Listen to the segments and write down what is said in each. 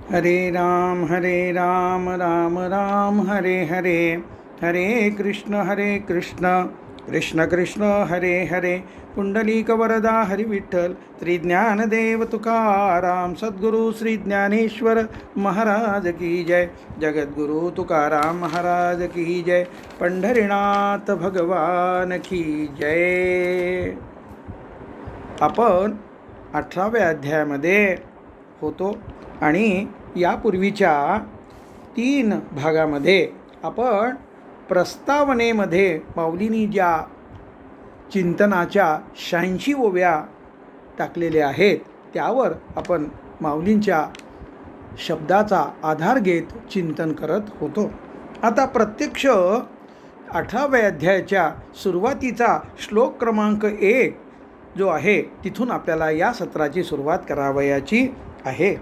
हरे राम राम राम हरे हरे. हरे कृष्ण कृष्ण कृष्ण हरे हरे. पुंडलिक वरदा हरी विठ्ठल. श्री ज्ञानदेव तुकाराम सद्गुरु श्री ज्ञानेश्वर महाराज की जय. जगद्गुरु तुकाराम महाराज की जय. पंढरीनाथ भगवान की जय. आपण 18व्या अध्यायामध्ये होतो आणि यापूर्वीच्या 3 भागामध्ये आपण प्रस्तावनेमध्ये माऊलींनी ज्या चिंतनाच्या 86 ओव्या टाकलेल्या आहेत त्यावर आपण माऊलींच्या शब्दाचा आधार घेत चिंतन करत होतो. आता प्रत्यक्ष 18व्या अध्यायाच्या सुरुवातीचा श्लोक क्रमांक 1 जो आहे तिथून आपल्याला या सत्राची सुरुवात करावयाची आहे.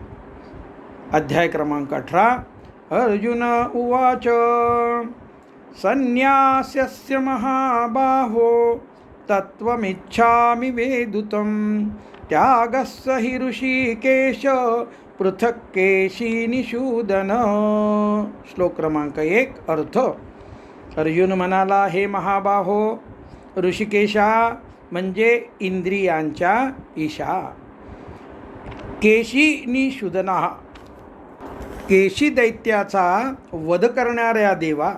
अध्याय क्रमांक 18. अर्जुन उवाच संन्यास्यस्य महाबाहो तत्त्वमिच्छामि वेदुतं त्यागस्य हि ऋषिकेश पृथक् केशिनिषूदन. श्लोक क्रमांक 1. अर्थ. अर्जुन म्हणाला, हे महाबाहो, ऋषिकेशा म्हणजे इंद्रियांच्या ईशा. केशिनिषूदना, केशी दैत्याचा वध करणाऱ्या देवा,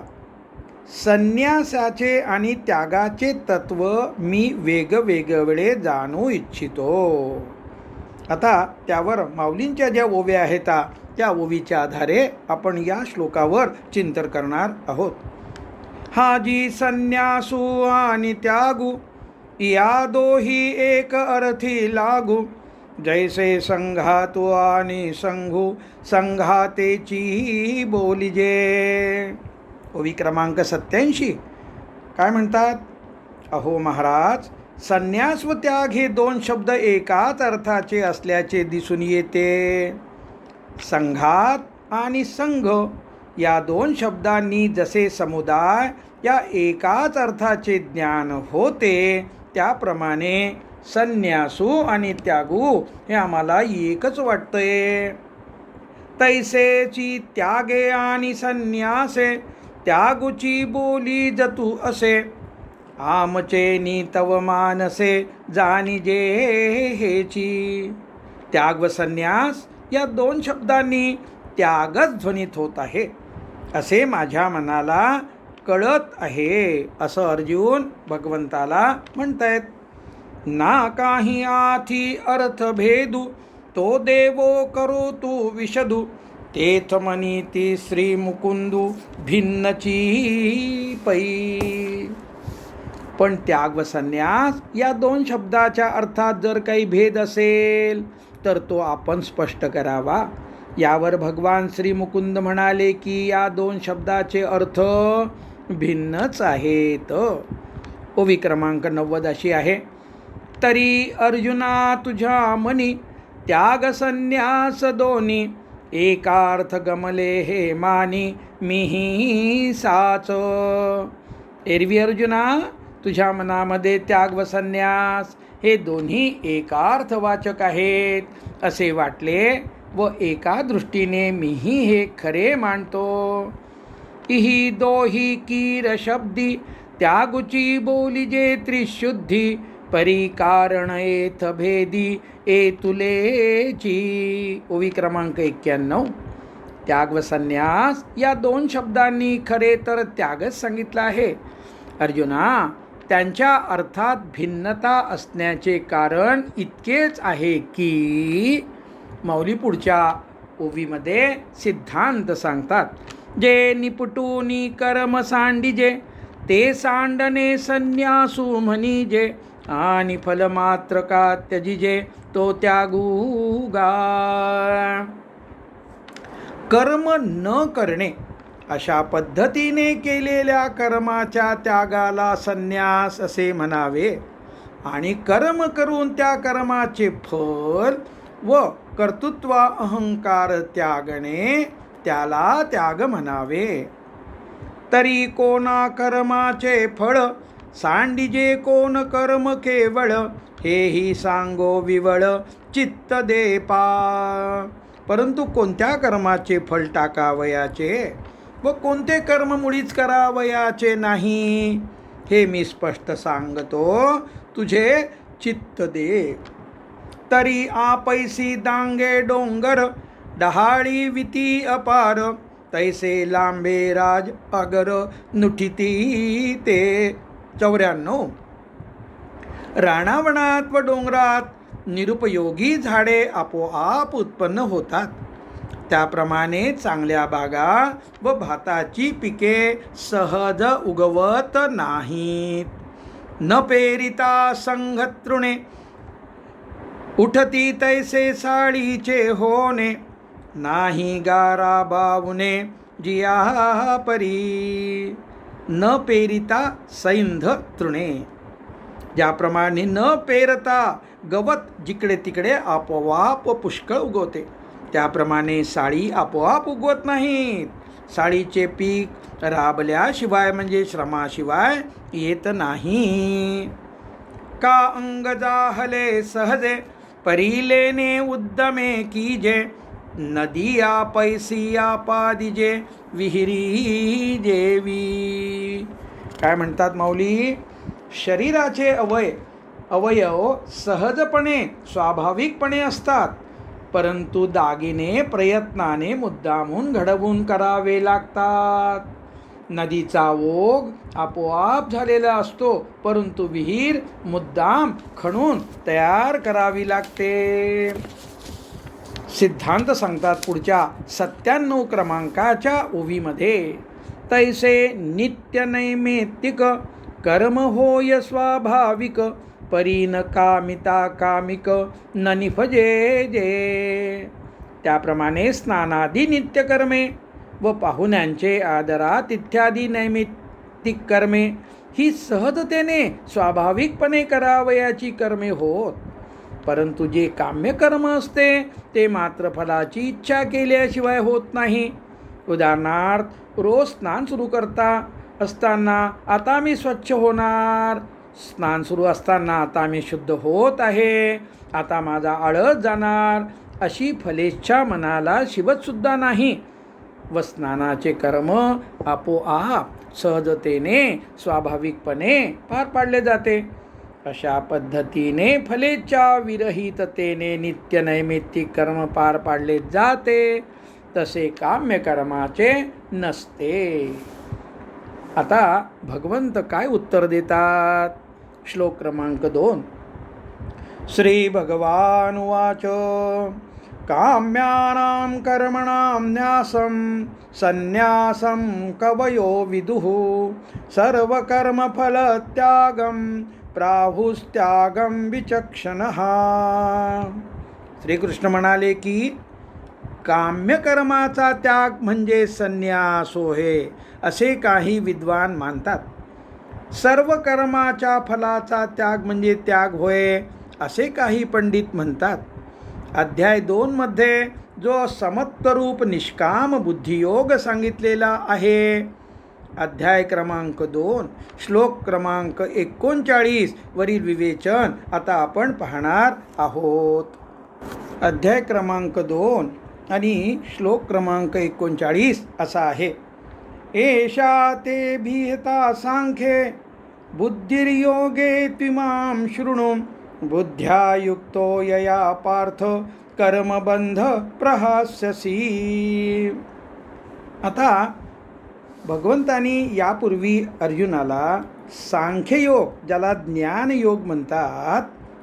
संन्यासाचे आणि त्यागाचे तत्व मी वेगवेगळे जाणू इच्छितो. आता त्यावर माऊलींच्या ज्या ओव्या आहेत त्या ओवीच्या आधारे आपण या श्लोकावर चिंतन करणार आहोत. हा जी संन्यासू आणि त्यागू या दोही एक अर्थी लागू. जैसे संघातू आणि संघू संघातेची बोलिजे. ओवी क्रमांक 87. काय म्हणतात? अहो महाराज, संन्यास व त्याग हे 2 शब्द एकाच अर्थाचे असल्याचे दिसून येते. संघात आणि संघ या 2 शब्दांनी जसे समुदाय या एकाच अर्थाचे ज्ञान होते त्याप्रमाणे संन्यासू आणि त्यागू हे आम्हाला एकच वाटतंय. तैसेची त्यागे आणि संन्यासे त्यागूची बोली जतू असे. आमचे नी तव मानसे जाणीजे हेची. त्याग व संन्यास या 2 शब्दांनी त्यागच ध्वनित होत आहे असे माझ्या मनाला कळत आहे, असं अर्जुन भगवंताला म्हणतायत. ना काही आथी अर्थ भेदू तो देवो करो तू विशदू. तेथ मनी ती श्री मुकुंदू भिन्नची पै. पण त्याग व संन्यास या 2 शब्दाच्या अर्थात जर काही भेद असेल तर तो आपण स्पष्ट करावा. यावर भगवान श्री मुकुंद म्हणाले की या 2 शब्दाचे अर्थ भिन्नच आहेत. ओवी क्रमांक 90 अशी आहे. तरी अर्जुना तुझ्या मनी त्याग संन्यास दोन्ही एकार्थ गमले हे मानी मीही साच. एरवी अर्जुना, तुझ्या मनामध्ये त्याग व संन्यास हे दोन्ही एकार्थवाचक आहेत असे वाटले व एका दृष्टीने मीही हे खरे मानतो. इही दोही कीर शब्दी त्यागुची बोली जे त्रिशुद्धी. परी कारण येथ भेदी ए तुलेची. ओवी क्रमांक 91. त्याग व संन्यास या 2 शब्दांनी खरे तर त्यागच सांगितला आहे. अर्जुना, त्यांच्या अर्थात भिन्नता असण्याचे कारण इतकेच आहे की माऊली पुढच्या ओवीमध्ये सिद्धांत सांगतात. जे निपटूनी कर्म सांडिजे ते सांडणे संन्यासू म्हणीजे. आणि फल मात्र का त्यजिजे तो त्यागूगा. कर्म न करणे अशा पद्धतीने केलेल्या कर्माच्या त्यागाला संन्यास असे म्हणावे आणि कर्म करून त्या कर्माचे फल व कर्तृत्व अहंकार त्यागणे त्याला त्याग म्हणावे. तरी कोणा कर्माचे फळ सांडिजे कोण कर्म केवळ. हेही सांगो विवळ चित्त दे पा. परंतु कोणत्या कर्माचे फळ टाकावयाचे व कोणते कर्म मुळीच करावयाचे नाही हे मी स्पष्ट सांगतो, तुझे चित्त दे. तरी आपैसी दांगे डोंगर, डहाळी विती अपार, तैसे लांबे राज अगर नुठिती ते. 94. रानावनात व डोंगरात निरुपयोगी झाडे आपोआप उत्पन्न होतात, त्याप्रमाणे चांगल्या बागा व भाताची पिके सहज उगवत नाहीत. न पेरिता संघतृणे, उठती तैसे साळीचे होणे, नाही गारा बावणे जिया परी. न पेरिता सैंध तृणे, ज्याप्रमाणे न पेरता गवत जिकडे तिकडे आपोआप पुष्कळ उगवते, त्याप्रमाणे साळी आपोआप उगवत नाहीत. साळीचे पीक राबल्याशिवाय म्हणजे श्रमाशिवाय येत नाही. का अंग जाहले सहजे, परिलेने उद्दमे कीजे, नदिया पैसिया पादिजे विहिरी जेवी. काय म्हणतात माऊली? शरीराचे अवयव सहजपणे स्वाभाविकपणे असतात, परंतु दागिने प्रयत्नाने मुद्दामून घडवून करावे लागतात. नदीचा ओघ आपोआप झालेला असतो, परंतु विहीर मुद्दाम खणून तयार करावी लागते. सिद्धांत सांगतात पुढच्या 97 क्रमांकाच्या ओवीमध्ये, तैसे नित्य नैमित्तिक कर्म होय स्वाभाविक, परीन कामिता कामिक न निफजे जे. त्याप्रमाणे स्नानादी नित्यकर्मे व पाहुण्यांचे आदरात इत्यादी नैमित्तिक कर्मे ही सहजतेने स्वाभाविकपणे करावयाची कर्मे होत, परंतु जे काम्य कर्म असते ते मात्र फलाची इच्छा केल्याशिवाय होत नाही. उदाहरणार्थ, रोज स्नान सुरू करता असताना आता मी स्वच्छ होणार, स्नान सुरू असताना आता मी शुद्ध होत आहे, आता माझा आळस जाणार, अशी फलेच्छा मनाला शिवतसुद्धा नाही व स्नानाचे कर्म आपोआप सहजतेने स्वाभाविकपणे पार पाडले जाते. अशा पद्धतीने फलेच्छा विरहिततेने नित्य नैमित्तिक कर्म पार पाडले जाते, तसे काम्य कर्माचे नसते. आता भगवंत काय उत्तर देतात? श्लोक क्रमांक 2. श्री भगवान उवाच, काम्यानां कर्मणां न्यासं संन्यासं कवयो विदुः, सर्वकर्मफलत्यागं प्राहुस्त्यागं विचक्षणः. श्रीकृष्ण म्हणाले की काम्यकर्माचा त्याग म्हणजे संन्यास होय असे काही विद्वान मानतात. सर्व कर्माच्या फलाचा त्याग म्हणजे त्याग होय असे काही पंडित म्हणतात. अध्याय 2 मध्ये जो समत्वरूप निष्काम बुद्धियोग सांगितलेला आहे, अध्याय क्रमांक 2 श्लोक क्रमांक 39 वरील विवेचन आता आपण पाहणार आहोत. अध्याय क्रमांक 2 आणि श्लोक क्रमांक 39 असा आहे. एषा ते भीता सांख्ये बुद्धिर्योगे त्विमां शृणु, बुद्ध्या युक्तो यया पार्थ कर्मबंध प्रहास्यसी. आता भगवंतानी यापूर्वी अर्जुनाला सांख्ययोग, ज्याला ज्ञानयोग म्हणतात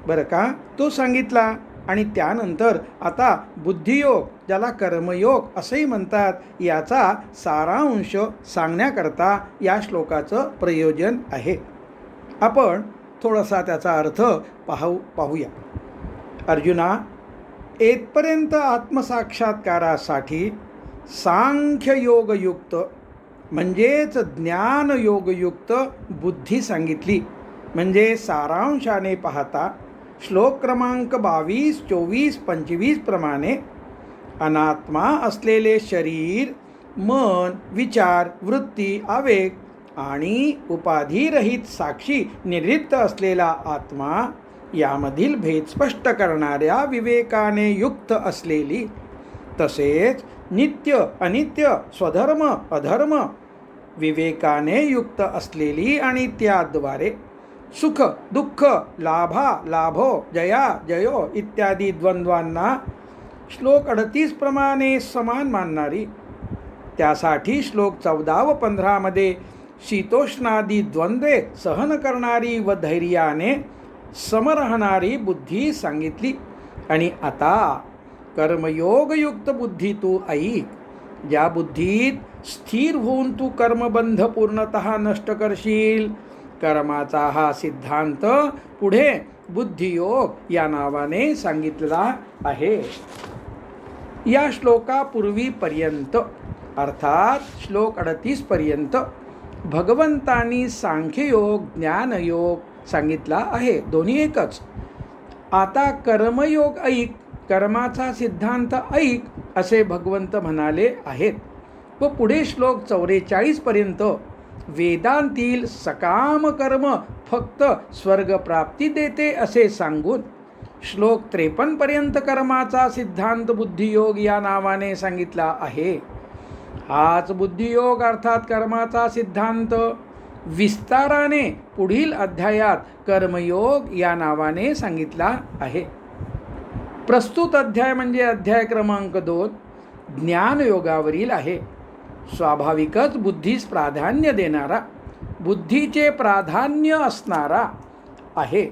बरं का, तो सांगितला आणि त्यानंतर आता बुद्धियोग, ज्याला कर्मयोग असंही म्हणतात, याचा सारांश सांगण्याकरता या श्लोकाचं प्रयोजन आहे. आपण थोडासा त्याचा अर्थ पाहूया. अर्जुना, येथपर्यंत आत्मसाक्षात्कारासाठी सांख्ययोगयुक्त म्हणजेच ज्ञानयोगयुक्त बुद्धी सांगितली. म्हणजे सारांशाने पाहता श्लोक क्रमांक 22, 24, 25 प्रमाणे अनात्मा असलेले शरीर, मन, विचार, वृत्ती, आवेग आणि उपाधिरहित साक्षी निर्लिप्त असलेला आत्मा यामधील भेद स्पष्ट करणाऱ्या विवेकाने युक्त असलेली तसेच नित्य अनित्य, स्वधर्म अधर्म विवेकाने युक्त असलेली आणि त्याद्वारे सुख दुःख, लाभा लाभो, जया जयो इत्यादी द्वंद्वांना श्लोक 38 प्रमाणे समान मानणारी, त्यासाठी श्लोक 14 व 15 मध्ये शीतोष्णादी द्वंद्वे सहन करणारी व धैर्याने समरहणारी बुद्धी सांगितली. आणि आता कर्मयोगयुक्त बुद्धी तू ऐक, ज्या बुद्धीत स्थिर होऊन तू कर्मबंध पूर्णतः नष्ट करशील. कर्माचा हा सिद्धांत पुढे बुद्धियोग या नावाने सांगितला आहे. या श्लोकापूर्वीपर्यंत अर्थात श्लोक 38 पर्यंत भगवंतांनी सांख्ययोग ज्ञानयोग सांगितला आहे, दोन्ही एकच. आता कर्मयोग ऐक, कर्माचा सिद्धांत ऐक असे भगवंत म्हणाले आहेत. व पुढे श्लोक 44 पर्यंत वेदांतील सकाम कर्म फक्त स्वर्गप्राप्ती देते असे सांगून श्लोक 53 पर्यंत कर्माचा सिद्धांत बुद्धियोग या नावाने सांगितला आहे. हाच बुद्धियोग अर्थात कर्माचा सिद्धांत विस्ताराने पुढील अध्यायात कर्मयोग या नावाने सांगितला आहे. प्रस्तुत अध्याय म्हणजे अध्याय क्रमांक 2 ज्ञानयोगावरील आहे. स्वाभाविकच बुद्धीस प्राधान्य देणारा, बुद्धीचे प्राधान्य असणारा आहे.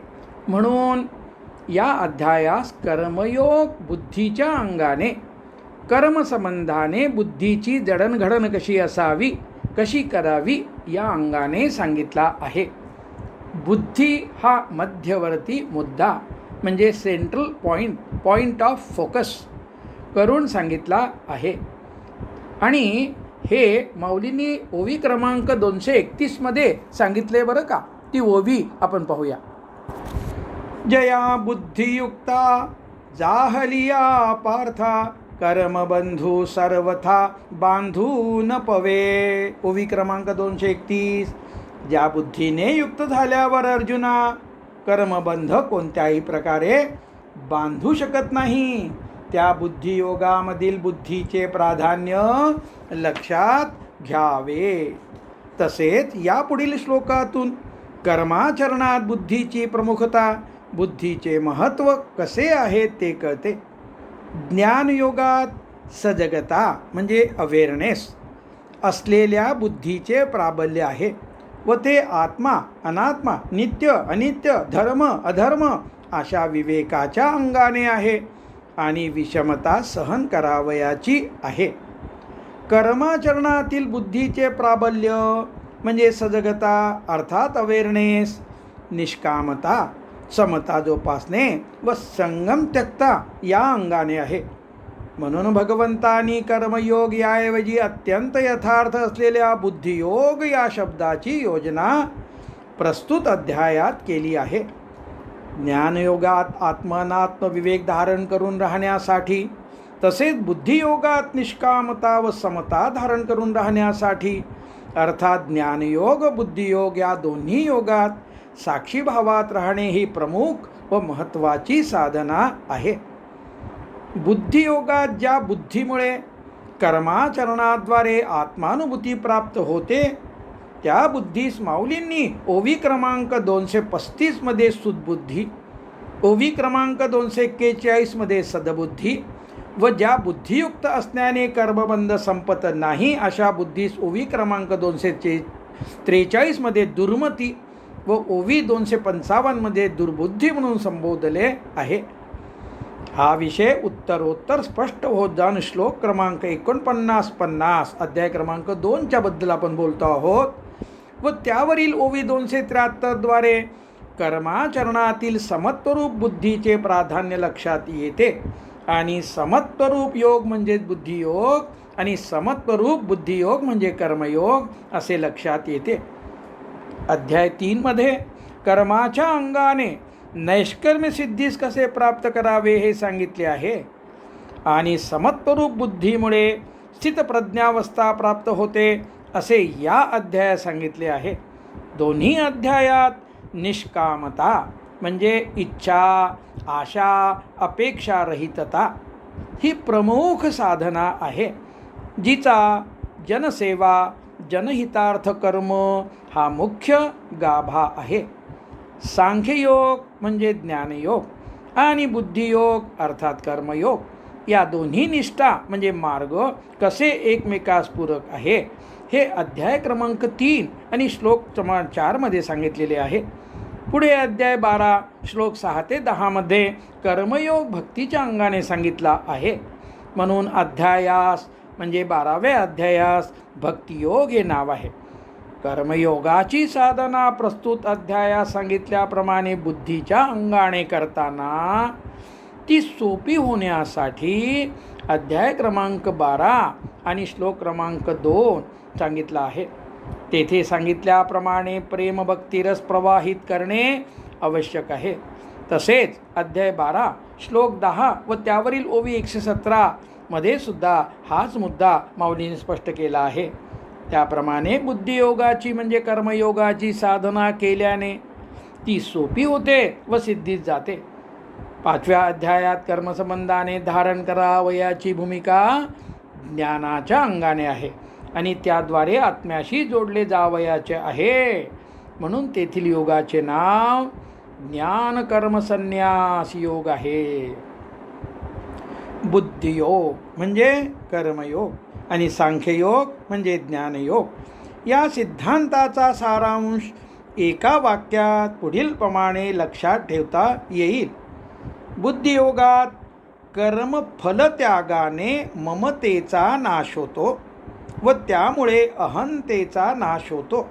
म्हणून या अध्यायास कर्मयोग बुद्धीच्या अंगाने, कर्मसंबंधाने बुद्धीची जडणघडण कशी असावी, कशी करावी या अंगाने सांगितला आहे. बुद्धी हा मध्यवर्ती मुद्दा म्हणजे सेंट्रल पॉइंट ऑफ फोकस करून सांगितला आहे. आणि हे माऊलींनी ओवी क्रमांक 231 मध्ये सांगितले बरं का. ती ओवी आपण पाहूया. जया बुद्धियुक्ता जाहलिया पार्था, कर्मबंधू सर्वथा बांधू न पवे. ओवी क्रमांक 231. ज्या बुद्धीने युक्त झाल्यावर अर्जुना कर्मबंध कोणत्याही प्रकारे बांधू शकत नाही, त्या बुद्धियोगामधील बुद्धीचे प्राधान्य लक्षात घ्यावे. तसेच यापुढील श्लोकातून कर्माचरणात बुद्धीची प्रमुखता, बुद्धीचे महत्त्व कसे आहे ते कळते. ज्ञानयोगात सजगता म्हणजे अवेअरनेस असलेल्या बुद्धीचे प्राबल्य आहे व ते आत्मा अनात्मा, नित्य अनित्य, धर्म अधर्म अशा विवेकाच्या अंगाने आहे आणि विषमता सहन करावयाची आहे. कर्माचरणातील बुद्धीचे प्राबल्य म्हणजे सजगता अर्थात अवेअरनेस, निष्कामता, समता जोपासणे व संगम त्यक्ता या अंगाने आहे. म्हणून भगवंतांनी कर्मयोग याऐवजी अत्यंत यथार्थ असलेल्या बुद्धियोग या शब्दाची योजना प्रस्तुत अध्यायात केली आहे. ज्ञानयोगात आत्मनात्म विवेक धारण करून राहण्यासाठी, तसेच बुद्धियोगात निष्कामता व समता धारण करून राहण्यासाठी, अर्थात ज्ञानयोग बुद्धियोग या दोन्ही योगात साक्षीभावात राहणे ही प्रमुख व महत्त्वाची साधना आहे. बुद्धियोगात ज्या बुद्धीमुळे कर्माचरणाद्वारे आत्मानुभूती प्राप्त होते, त्या बुद्धीस माऊलींनी ओवी क्रमांक 235 मध्ये सुदबुद्धी, ओवी क्रमांक 241 मध्ये सदबुद्धी व ज्या बुद्धियुक्त असण्याने कर्मबंध संपत नाही अशा बुद्धीस ओवी क्रमांक 243 मध्ये दुर्मती व ओवी 255 मध्ये दुर्बुद्धी म्हणून संबोधले आहे. हा विषय उत्तरोत्तर स्पष्ट होत जाऊन श्लोक क्रमांक 49-50 अध्याय क्रमांक 2 बद्दल आपण बोलतो आहोत व त्यावरील ओवी 273 द्वारे कर्माचरणातील समत्वरूप बुद्धीचे प्राधान्य लक्षात येते आणि समत्वरूप योग म्हणजे बुद्धियोग आणि समत्वरूप बुद्धियोग म्हणजे कर्मयोग असे लक्षात येते. अध्याय 3 मध्ये कर्माच्या अंगाने नैष्कर्म्य सिद्धीस कसे प्राप्त करावे हे सांगितले आहे आणि समत्वरूप बुद्धीमुळे स्थितप्रज्ञावस्था प्राप्त होते असे या अध्यायात सांगितले आहे. दोन्ही अध्यायात निष्कामता म्हणजे इच्छा, आशा, अपेक्षा रहितता ही प्रमुख साधना आहे, जिचा जनसेवा जनहितार्थ कर्म हा मुख्य गाभा आहे. सांख्ययोग म्हणजे ज्ञानयोग आणि बुद्धियोग अर्थात कर्मयोग या दोन्ही निष्ठा म्हणजे मार्ग कसे एकमेकास पूरक आहे हे अध्याय क्रमांक 3 आणि श्लोक क्रमांक 4 मध्ये सांगितलेले आहे. पुढे अध्याय 12 श्लोक 6 ते 10 मध्ये कर्मयोग भक्तीच्या अंगाने सांगितला आहे. म्हणून अध्यायास म्हणजे 12व्या अध्यायास भक्तियोग हे नाव आहे. कर्मयोगाची साधना प्रस्तुत अध्यायात सांगितल्याप्रमाणे बुद्धीच्या अंगाने करताना ती सोपी होण्यासाठी अध्याय क्रमांक 12 आणि श्लोक क्रमांक 2 सांगितला आहे. तेथे सांगितल्याप्रमाणे प्रेमभक्तिरस प्रवाहित करणे आवश्यक आहे. तसेच अध्याय 12 श्लोक 10 व त्यावरील ओवी 117 मध्ये सुद्धा हाच मुद्दा माऊलीने स्पष्ट केला आहे. त्याप्रमाणे बुद्धियोगाची म्हणजे कर्मयोगाची साधना केल्याने ती सोपी होते व सिद्धीत जाते. 5व्या अध्यायात कर्मसंबंधाने धारण करावयाची भूमिका ज्ञानाच्या अंगाने आहे आणि त्याद्वारे आत्म्याशी जोडले जावयाचे आहे. म्हणून तेथील योगाचे नाव ज्ञान कर्म संन्यास योग आहे. बुद्धियोग म्हणजे कर्मयोग आणि सांख्ययोग म्हणजे ज्ञानयोग या सिद्धांताचा सारांश एका वाक्यात पुढील प्रमाणे लक्षात ठेवता येईल. बुद्धियोगात कर्मफलत्यागाने ममतेचा नाश होतो व त्यामुळे अहंतेचा नाश होतो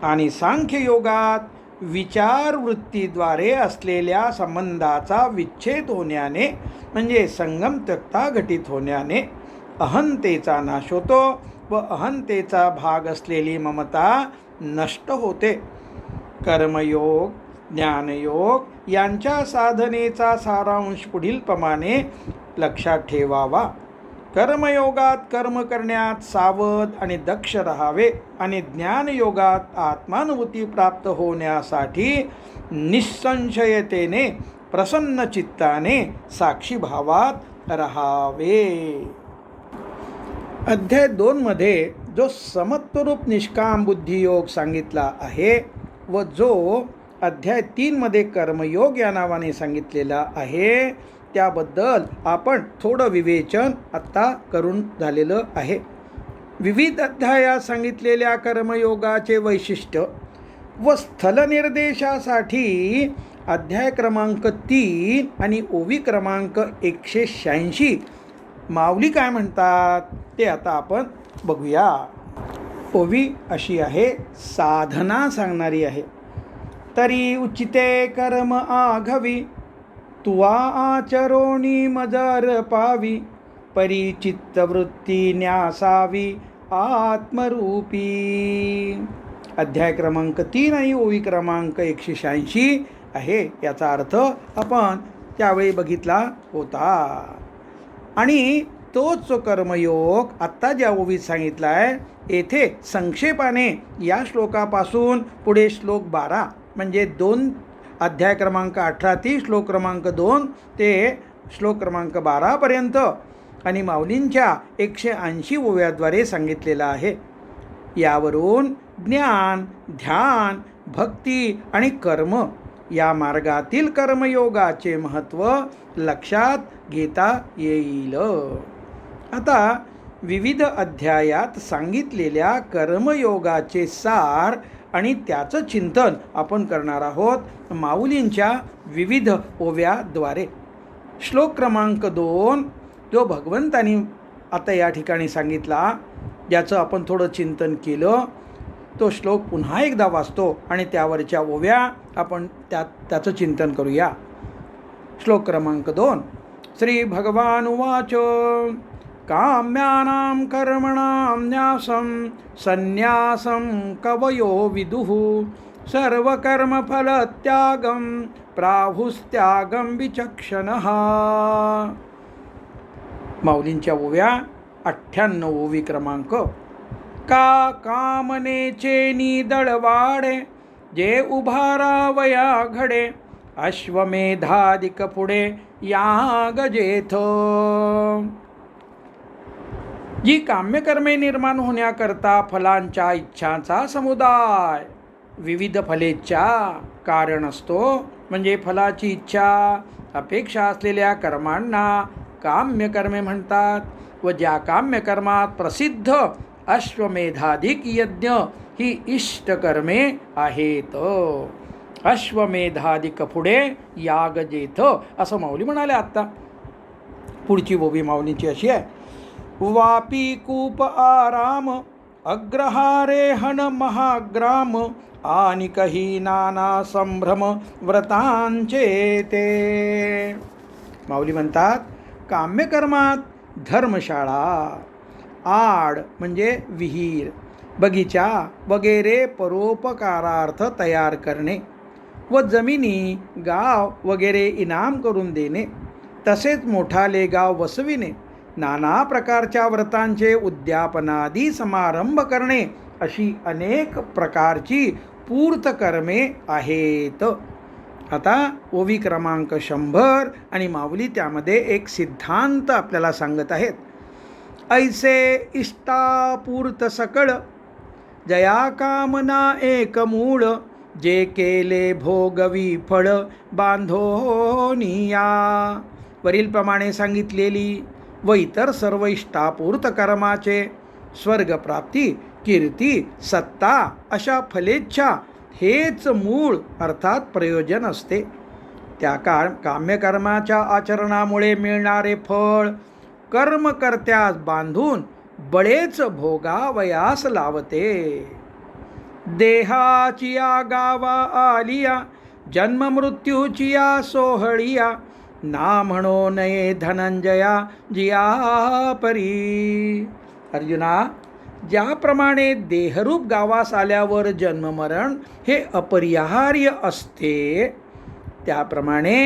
आणि सांख्ययोगात विचारवृत्तीद्वारे असलेल्या संबंधाचा विच्छेद होण्याने म्हणजे संगमत्यक्ता घटित होण्याने अहंतेचा नाश होतो व अहंतेचा भाग असलेली ममता नष्ट होते. कर्मयोग ज्ञानयोग यांच्या साधनेचा सारांश पुढील प्रमाणे लक्षात ठेवावा. कर्मयोगात कर्म करण्यात सावध आणि दक्ष राहावे आणि ज्ञानयोगात आत्मानुभूती प्राप्त होण्यासाठी निसंशयतेने प्रसन्न चित्ताने साक्षीभावात राहावे. अध्याय 2 मध्ये जो समत्वरूप निष्काम बुद्धियोग सांगितला आहे व जो अध्याय 3 मध्ये कर्मयोग या नावाने सांगितलेला आहे त्याबद्दल आपण थोडं विवेचन आत्ता करून झालेलं आहे. विविध अध्यायात सांगितलेल्या कर्मयोगाचे वैशिष्ट्य व स्थलनिर्देशासाठी अध्याय क्रमांक 3 आणि ओवी क्रमांक 186 माऊली काय म्हणतात ते आता आपण बघूया. ओवी अशी आहे, साधना सांगणारी आहे. तरी उचिते कर्म आघवी तुवा आचरोणी मजर पावी परिचित्तवृत्ती न्यासावी आत्मरूपी. अध्याय क्रमांक 3 आणि ओवी क्रमांक 186 आहे. याचा अर्थ आपण त्यावेळी बघितला होता आणि तोच जो कर्मयोग आत्ता ज्या ओवीत सांगितला आहे येथे संक्षेपाने या श्लोकापासून पुढे श्लोक 12 म्हणजे 2 अध्याय क्रमांक 18 ती श्लोक क्रमांक 2 ते श्लोक क्रमांक 12 पर्यंत आणि माऊलींच्या 180 ओव्याद्वारे सांगितलेला आहे. यावरून ज्ञान ध्यान भक्ती आणि कर्म या मार्गातील कर्मयोगाचे महत्त्व लक्षात घेता येईल. आता विविध अध्यायात सांगितलेल्या कर्मयोगाचे सार आणि त्याचं चिंतन आपण करणार आहोत माऊलींच्या विविध ओव्याद्वारे. श्लोक क्रमांक 2 जो भगवंतांनी आता या ठिकाणी सांगितला ज्याचं आपण थोडं चिंतन केलं तो श्लोक पुन्हा एकदा वाचतो आणि त्यावरच्या ओव्या आपण त्याचं चिंतन करूया. श्लोक क्रमांक 2 श्री भगवान उवाच काम्यानां कर्मणां न्यासं संन्यासं कवयो विदुः सर्वकर्मफलत्यागं प्राहुस्त्यागं विचक्षणः. माऊलींच्या ओव्या 98 ओवी क्रमांक. का कामनेचे निदळवाडे जे उभारावया घडे अश्वमेधादिक पुढे यागजेथ. जी काम्यकर्मे निर्माण होण्याकरता फलांच्या इच्छांचा समुदाय, विविध फलेच्छा कारण असतो, म्हणजे फलाची इच्छा अपेक्षा असलेल्या कर्मांना काम्यकर्मे म्हणतात. व ज्या काम्यकर्मात प्रसिद्ध अश्वमेधाधिक यज्ञ ही इष्टकर्मे आहेत. अश्वमेधाधिक पुढे यागजेथ असं माऊली म्हणाले. आत्ता पुढची बोबी माऊलींची अशी आहे. वापी कूप आराम अग्रहारे हन महाग्राम आणि कही नाना संभ्रम व्रतांचे ते. माऊली म्हणतात काम्यकर्मात धर्मशाळा, आड म्हणजे विहीर, बगीचा वगैरे परोपकारार्थ तयार करणे व जमिनी गाव वगैरे इनाम करून देणे, तसेच मोठाले गाव वसविणे, नाना प्रकारच्या व्रतांचे उद्यापनादी समारंभ करणे, अशी अनेक प्रकारची पूर्तकर्मे आहेत. आता ओवी क्रमांक 100 आणि माऊली त्यामध्ये एक सिद्धांत आपल्याला सांगत आहेत. ऐसे इष्टापूर्त सकळ जया कामना एक मूळ, जे केले भोगवी फळ बांधोनिया. वरीलप्रमाणे सांगितलेली व इतर सर्व इष्टापूर्त कर्माचे स्वर्गप्राप्ती, कीर्ती, सत्ता अशा फलेच्छा हेच मूळ अर्थात प्रयोजन असते. त्या काम्यकर्माच्या आचरणामुळे मिळणारे फळ कर्मकर्त्यास बांधून बळेच भोगावयास लावते. देहाचिया गावा आलिया जन्म मृत्यूचिया सोहळिया, ना म्हणो नये धनंजया जिया परी. अर्जुना, ज्याप्रमाणे देहरूप गावास आल्यावर जन्ममरण हे अपरिहार्य असते, त्याप्रमाणे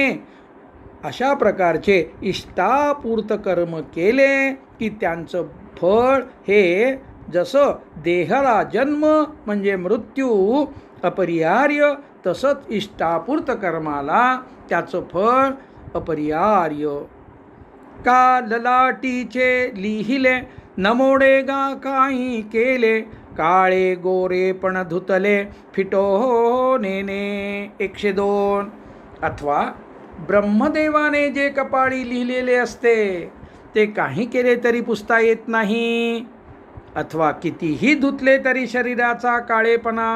अशा प्रकारचे इष्टापूर्त कर्म केले की त्यांचं फळ हे जसं देहाला जन्म म्हणजे मृत्यू अपरिहार्य, तसंच इष्टापूर्त कर्माला त्याचं फळ अपरिहार्य. का ललाटीचे लिहिले नमोडे गा काही केले, काळे गोरे पण धुतले फिटो नेने. 102. अथवा ब्रह्मदेवाने जे कपाळी लिहिलेले असते ते काही केले तरी पुसता येत नाही, अथवा कितीही धुतले तरी शरीराचा काळेपणा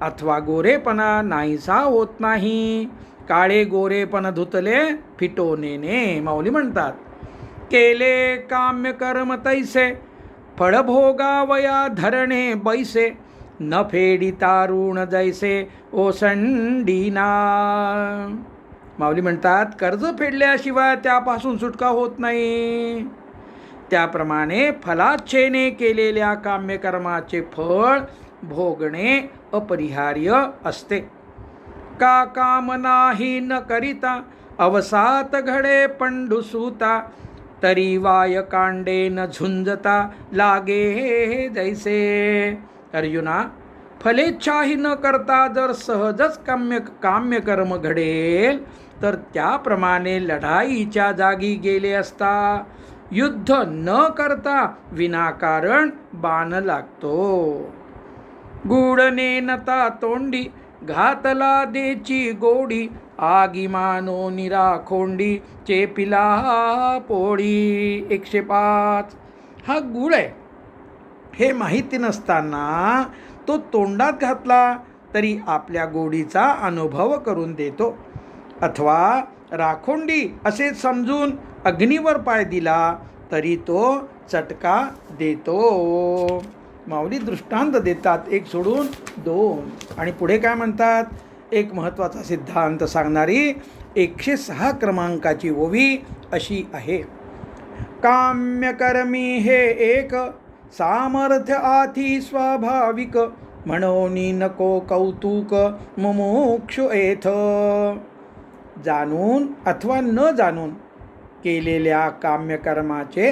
अथवा गोरेपणा नाहीसा होत नाही. काळे गोरेपण धुतले फिटो नेने. माऊली म्हणतात केले काम्य कर्म तैसे फळभोगावया धरणे बैसे, न फेडिता ऋण जैसे ओसंडीना. माऊली म्हणतात कर्ज फेडल्याशिवाय त्यापासून सुटका होत नाही. त्याप्रमाणे फलाच्छेने केलेल्या काम्यकर्माचे फळ भोगणे अपरिहार्य असते. का काम नाही न करिता अवसात घडे पंडुसूता, तरी वाय कांडे न झुंजता लागे जैसे. अर्जुना, फलेच्छाही न करता जर सहजच काम्यकर्म घडेल तर त्याप्रमाणे लढाईच्या जागी गेले असता युद्ध न करता विनाकारण बाण लागतो. गुडने नता तोंडी घातला देची गोडी, आगी मानो निराखोंडी चेपिला पोळी. 105. हा गुळ आहे हे माहिती नसताना तो तोंडात घातला तरी आपल्या गोडीचा अनुभव करून देतो, अथवा राखोंडी असे समजून अग्नीवर पाय दिला तरी तो चटका देतो. माऊली दृष्टांत देतात 1 सोडून 2 आणि पुढे काय म्हणतात. एक महत्त्वाचा सिद्धांत सांगणारी 106 क्रमांकाची ओवी अशी आहे. काम्यकर्मी हे एक सामर्थ्य आथी स्वाभाविक, म्हणून नको कौतुक मुमुक्षु येथ. जाणून अथवा न जाणून केलेल्या काम्यकर्माचे,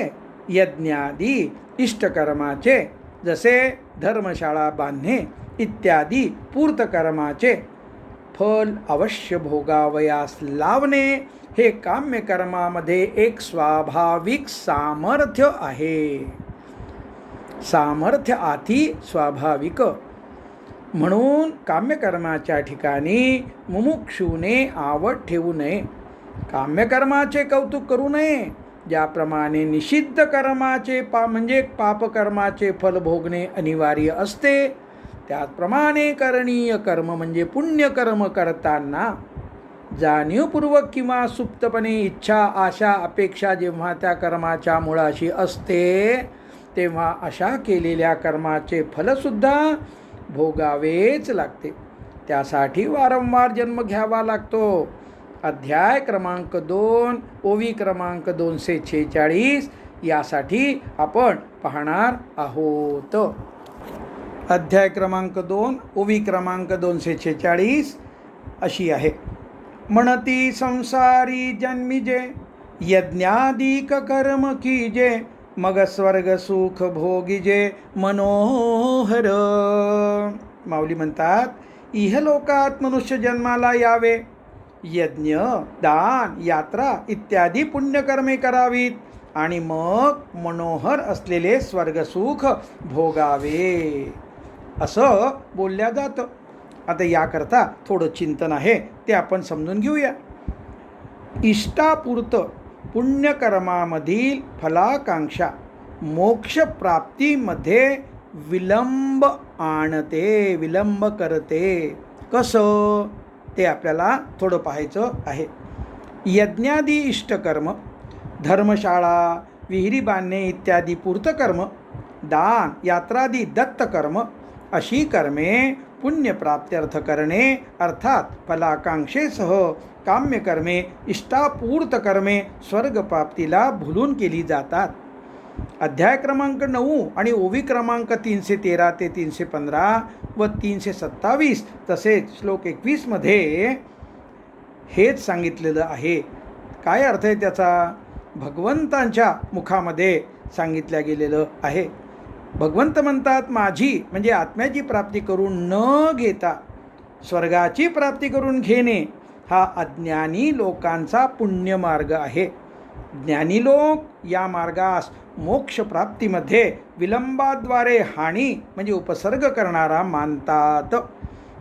यज्ञादी इष्टकर्माचे, जसे धर्मशाळा बांधणे इत्यादी पूर्तकर्माचे फल अवश्य भोगावयास लावणे हे काम्यकर्मामध्ये एक स्वाभाविक सामर्थ्य आहे. सामर्थ्य आती स्वाभाविक. म्हणून काम्यकर्माच्या ठिकाणी मुमुक्षूने आवड ठेवू नये. काम्यकर्माचे कौतुक करू नये. ज्याप्रमाणे निषिद्ध कर्माचे म्हणजे पापकर्माचे फल भोगणे अनिवार्य असते, त्याचप्रमाणे करणीय कर्म म्हणजे पुण्यकर्म करताना जाणीवपूर्वक किंवा सुप्तपणे इच्छा, आशा, अपेक्षा जेव्हा त्या कर्माच्या मुळाशी असते, तेव्हा अशा केलेल्या कर्माचे फलसुद्धा भोगावेच लागते. त्यासाठी वारंवार जन्म घ्यावा लागतो. अध्याय क्रमांक 2, ओवी क्रमांक 246 यासाठी आपण पाहणार आहोत. अध्याय क्रमांक 2, ओवी क्रमांक 246 अशी आहे. म्हणती संसारी जन्मिजे यज्ञादिक कर्म कीजे, मग स्वर्ग सुख भोगिजे मनोहर. माऊली म्हणतात, इहलोकात मनुष्य जन्माला यावे, यज्ञ, दान, यात्रा इत्यादी पुण्यकर्मे करावीत आणि मग मनोहर असलेले स्वर्गसुख भोगावे असं बोलल्या जातं. आता याकरता थोडं चिंतन आहे, ते आपण समजून घेऊया. इष्टापूर्त पुण्यकर्मामधील फलाकांक्षा मोक्षप्राप्तीमध्ये विलंब आणते, विलंब करते. कसं ते आपल्याला थोडं पाहायचं आहे. यज्ञादी इष्टकर्म, धर्मशाळा, विहिरी बांधणे इत्यादी पूर्तकर्म, दान, यात्रादी दत्तकर्म अशी कर्मे पुण्यप्राप्त्यर्थ करणे अर्थात फलाकांक्षेसह काम्यकर्मे, इष्टापूर्त कर्मे स्वर्गप्राप्तीला भुलून केली जातात. अध्याय क्रमांक 9 आणि ओवी क्रमांक 313 ते 315 व 327 तसेच श्लोक 21 मध्ये हेच सांगितलेलं आहे. काय अर्थ आहे त्याचा? भगवंतांच्या मुखामध्ये सांगितल्या गेलेलं आहे. भगवंत म्हणतात, माझी म्हणजे आत्म्याची प्राप्ती करून न घेता स्वर्गाची प्राप्ती करून घेणे हा अज्ञानी लोकांचा पुण्यमार्ग आहे. ज्ञानी लोक या मार्गास मोक्षप्राप्तीमध्ये विलंबाद्वारे हानी म्हणजे उपसर्ग करणारा मानतात.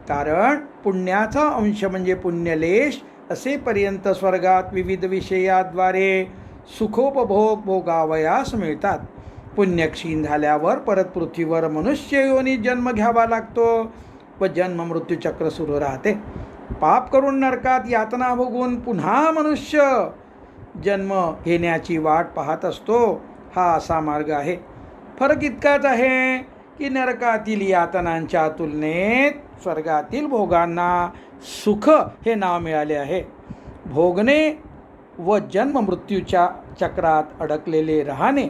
कारण पुण्याचा अंश म्हणजे पुण्यलेश असेपर्यंत स्वर्गात विविध विषयाद्वारे सुखोपभोग भोगावयास मिळतात. पुण्यक्षीण झाल्यावर परत पृथ्वीवर मनुष्य योनीत जन्म घ्यावा लागतो व जन्म मृत्यूचक्र सुरू राहते. पाप करून नरकात यातना भोगून पुन्हा मनुष्य जन्म घेण्याची वाट पाहत असतो. हा असा मार्ग आहे. फरक इतकाच आहे की नरकातील यातनांच्या तुलनेत स्वर्गातील भोगांना सुख हे नाव मिळाले आहे. भोगणे व जन्म मृत्यूच्या चक्रात अडकलेले राहणे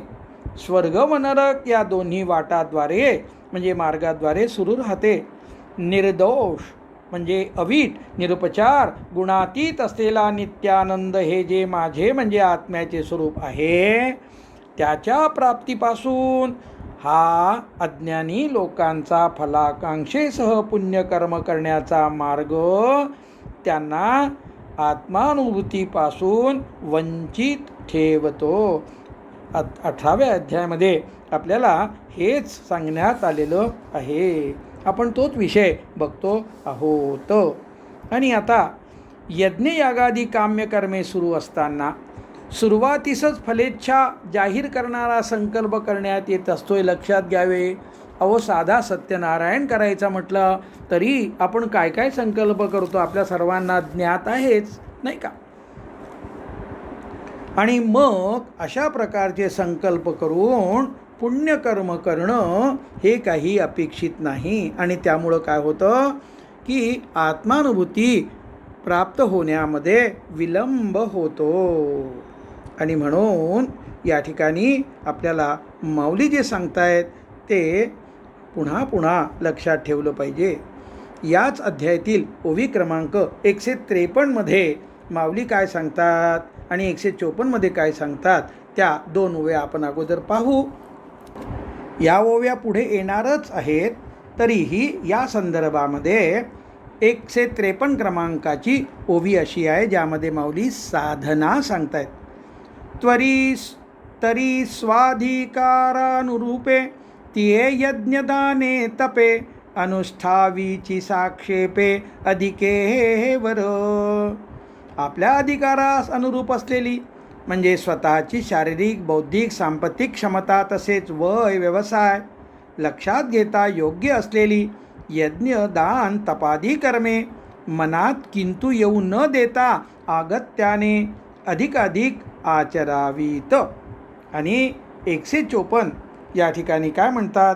स्वर्ग व नरक या दोन्ही वाटाद्वारे म्हणजे मार्गाद्वारे सुरू राहते. निर्दोष म्हणजे अवीट, निरुपचार, गुणातीत असलेला नित्यानंद हे जे माझे म्हणजे आत्म्याचे स्वरूप आहे, त्याच्या प्राप्तीपासून हा अज्ञानी लोकांचा फलाकांक्षेसह पुण्यकर्म करण्याचा मार्ग त्यांना आत्मानुभूतीपासून वंचित ठेवतो. 18व्या अध्यायामध्ये आपल्याला हेच सांगण्यात आलेलं आहे. आपण तोच विषय बघतो आहोत. आणि आता यज्ञयागादी काम्यकर्मे सुरू असताना सुरुवातीसच फलेच्छा जाहीर करणारा संकल्प करण्यात येत असतोय, लक्षात घ्यावे. अहो, साधा सत्यनारायण करायचा म्हटलं तरी आपण काय काय संकल्प करतो आपल्या सर्वांना ज्ञात आहेच, नाही का? आणि मग अशा प्रकारचे संकल्प करून पुण्यकर्म करणं हे काही अपेक्षित नाही. आणि त्यामुळं काय होतं की आत्मानुभूती प्राप्त होण्यामध्ये विलंब होतो. आणि म्हणून या ठिकाणी आपल्याला माऊली जे सांगतायत ते पुन्हा पुन्हा लक्षात ठेवलं पाहिजे. याच अध्यायातील ओवी क्रमांक 153 मध्ये माऊली काय सांगतात आणि 154 मध्ये काय सांगतात त्या दोन ओव्या आपण अगोदर पाहू. या ओव्या पुढे येणारच आहेत, तरीही या संदर्भामध्ये 153 क्रमांकाची ओवी अशी आहे, ज्यामध्ये माऊली साधना सांगतायत. तरी स्वाधिकारानुरूपे तिये यज्ञदाने तपे अनुष्ठावीची साक्षेपे अधिकेवर. आपल्या अधिकारास अनुरूप असलेली म्हणजे स्वतःची शारीरिक, बौद्धिक, सांपत्तिक क्षमता तसेच वय, व्यवसाय लक्षात घेता योग्य असलेली यज्ञ, दान, तपादी कर्मे मनात किंतु येऊ न देता अगत्याने अधिकाधिक आचरावीत. आणि 154 या ठिकाणी काय म्हणतात?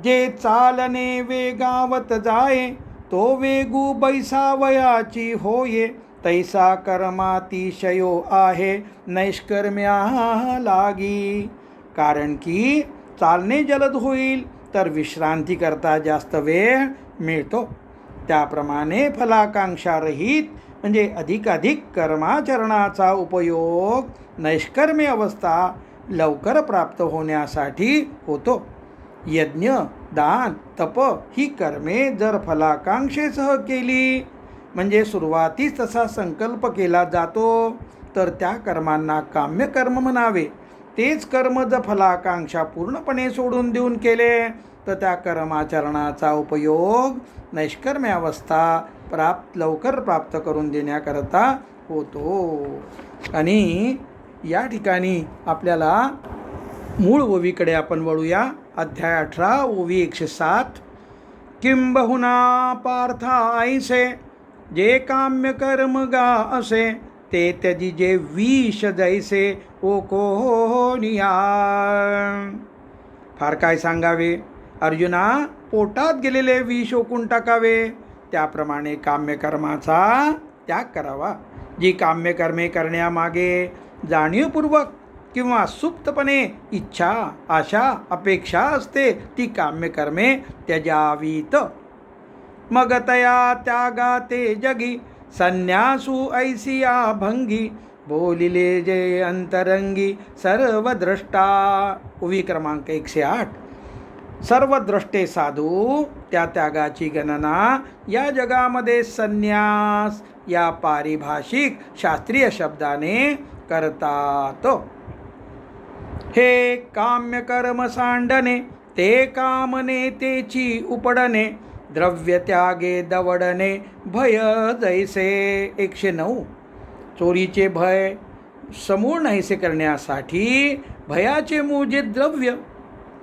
जे चालणे वेगावत जाये तो वेगू बैसावयाची होये तैसा कर्मातिशयो आहे नैष्कर्म्या लागी. कारण की चालणे जलद होईल तर विश्रांती करता जास्त वेळ मिळतो. त्याप्रमाणे फलाकांक्षारहित म्हणजे अधिकाधिक कर्माचरणाचा उपयोग नैष्कर्म्य अवस्था लवकर प्राप्त होण्यासाठी होतो. यज्ञ, दान, तप ही कर्मे जर फलाकांक्षेसह केली म्हणजे सुरुवातीस तसा संकल्प केला जातो तर त्या कर्मांना काम्य कर्म म्हणावे. तेच कर्म जर फलाकांक्षा पूर्णपणे सोडून देऊन केले तर त्या कर्माचरणाचा उपयोग नैष्कर्म्य अवस्था लवकर प्राप्त करून देण्याकरता होतो. आणि या ठिकाणी आपल्याला मूळ ओवीकडे आपण वळूया. अध्याय 18 ओवी 107. किंबहुना पार्था ऐसे जे काम्य कर्म गा असे ते त्यजी जे विष जैसे ओ कोनिया. फार काय सांगावे अर्जुना, पोटात गेलेले विष ओकून टाकावे त्याप्रमाणे काम्यकर्माचा त्याग करावा. जी काम्यकर्मे करण्यामागे जाणीवपूर्वक किंवा सुप्तपणे इच्छा, आशा, अपेक्षा असते ती काम्यकर्मे त्यजावीत. मग तया त्यागा ते जगी संन्यासू ऐसिया भंगी बोलिले जे अंतरंगी सर्व द्रष्टा. ओवी क्रमांक 108. सर्व द्रष्टे साधू त्या त्यागाची गणना या जगामध्ये संन्यास या पारिभाषिक शास्त्रीय शब्दाने करतात. हे काम्य कर्म सांडणे ते कामने तेची उपडणे द्रव्य त्यागे दवडणे भय जैसे. 109. चोरीचे भय समूळ नाहीसे करण्यासाठी भयाचे मूळ जे द्रव्य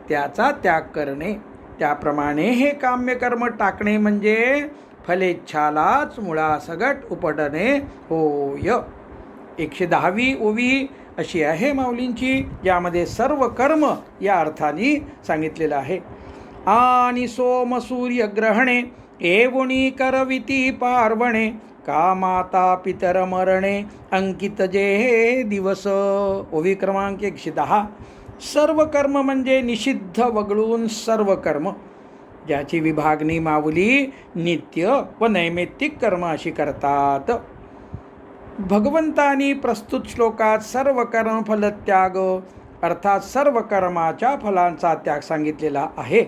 त्याचा त्याग करणे, त्याप्रमाणे हे काम्यकर्म टाकणे म्हणजे फलेच्छालाच मुळासगट उपडणे होय. 110वी ओवी अशी आहे माऊलींची, ज्यामध्ये सर्व कर्म या अर्थाने सांगितलेलं आहे. आणि सोम सूर्य ग्रहणे एवणी करविती पार्वणे का माता पितर मरणे अंकित जे दिवस. ओवी क्रमांक 110. सर्व कर्म म्हणजे निषिद्ध वगळून सर्व कर्म, ज्याची विभागणी माऊली नित्य व नैमित्तिक कर्म अशी करतात. भगवंतानी प्रस्तुत श्लोकात सर्व कर्म फलत्याग अर्थात सर्व कर्माच्या फलांचा त्याग सांगितलेला आहे.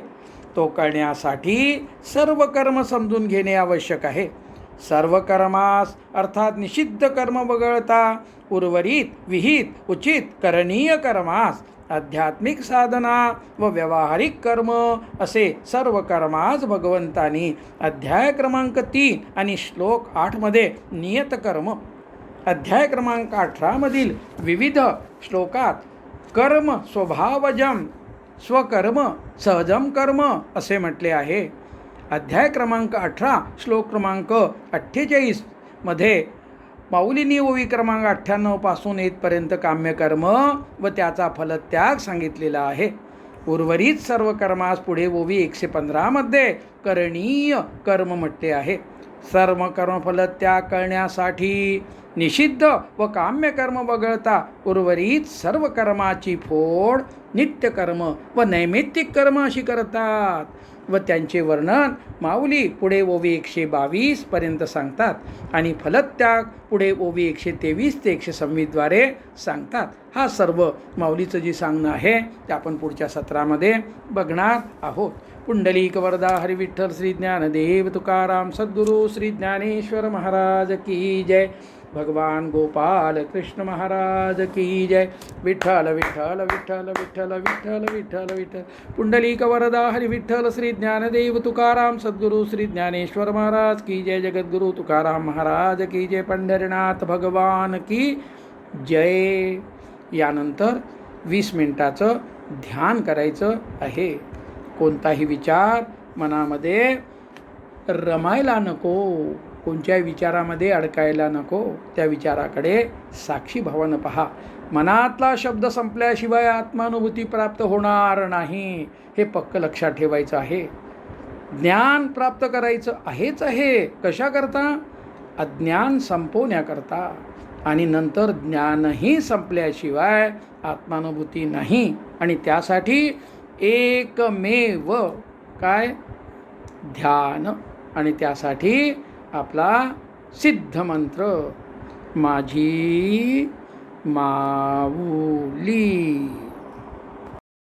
तो करण्यासाठी सर्व कर्म समजून घेणे आवश्यक आहे. सर्व कर्मास अर्थात निषिद्ध कर्म वगळता उर्वरित, विहित, उचित, करणीय कर्मास आध्यात्मिक साधना व व्यावहारिक कर्म असे सर्व कर्मास भगवंतानी अध्याय क्रमांक 3 आणि श्लोक 8 मध्ये नियत कर्म, अध्याय क्रमांक 18 मधील विविध श्लोकात कर्म स्वभावजम स्वकर्म सहजम कर्म असे म्हटले आहे. अध्याय क्रमांक 18 श्लोक क्रमांक 48 मध्ये माऊलींनी ओवी क्रमांक 98 पासून येथपर्यंत काम्यकर्म व त्याचा फलत्याग सांगितलेला आहे. उर्वरित सर्व कर्मास पुढे ओवी 115 मध्ये करणीय कर्म म्हटले आहे. सर्व कर्मफलत्याग करण्यासाठी निषिद्ध व काम्य कर्म वगळता उर्वरित सर्व कर्माची फोड नित्यकर्म व नैमित्तिक कर्म अशी करतात. व त्यांचे वर्णन माऊली पुढे ओवी 122 पर्यंत सांगतात आणि फलत्याग पुढे ओवी 123 ते 126द्वारे सांगतात. हा सर्व माऊलीचं जे सांगणं आहे ते आपण पुढच्या सत्रामध्ये बघणार आहोत. पुंडलिक वरदा हरी विठ्ठल श्री ज्ञानदेव तुकाराम सद्गुरू श्री ज्ञानेश्वर महाराज की जय. भगवान गोपाल कृष्ण महाराज की जय. विठ्ठल विठ्ठल विठ्ठल विठ्ठल विठ्ठल विठ्ठल विठ्ठल. पुंडलिक वरदा हरी विठ्ठल श्री ज्ञानदेव तुकाराम सद्गुरू श्री ज्ञानेश्वर महाराज की जय. जगद्गुरु तुकाराम महाराज की जय. पंढरीनाथ भगवान की जय. यानंतर 20 मिनिटाचं ध्यान करायचं आहे. कोणताही विचार मनामध्ये रमायला नको, कोणत्याही विचारामध्ये अडकायला नको. त्या विचाराकडे साक्षी भावानं पहा. मनातला शब्द संपल्याशिवाय आत्मानुभूती प्राप्त होणार नाही, हे पक्क लक्षात ठेवायचं आहे. ज्ञान प्राप्त करायचं आहेच आहे. कशाकरता? अज्ञान संपवण्याकरता. आणि नंतर ज्ञानही संपल्याशिवाय आत्मानुभूती नाही. आणि त्यासाठी एकमेव काय? ध्यान. आणि त्यासाठी आपला सिद्ध मंत्र माझी माऊली.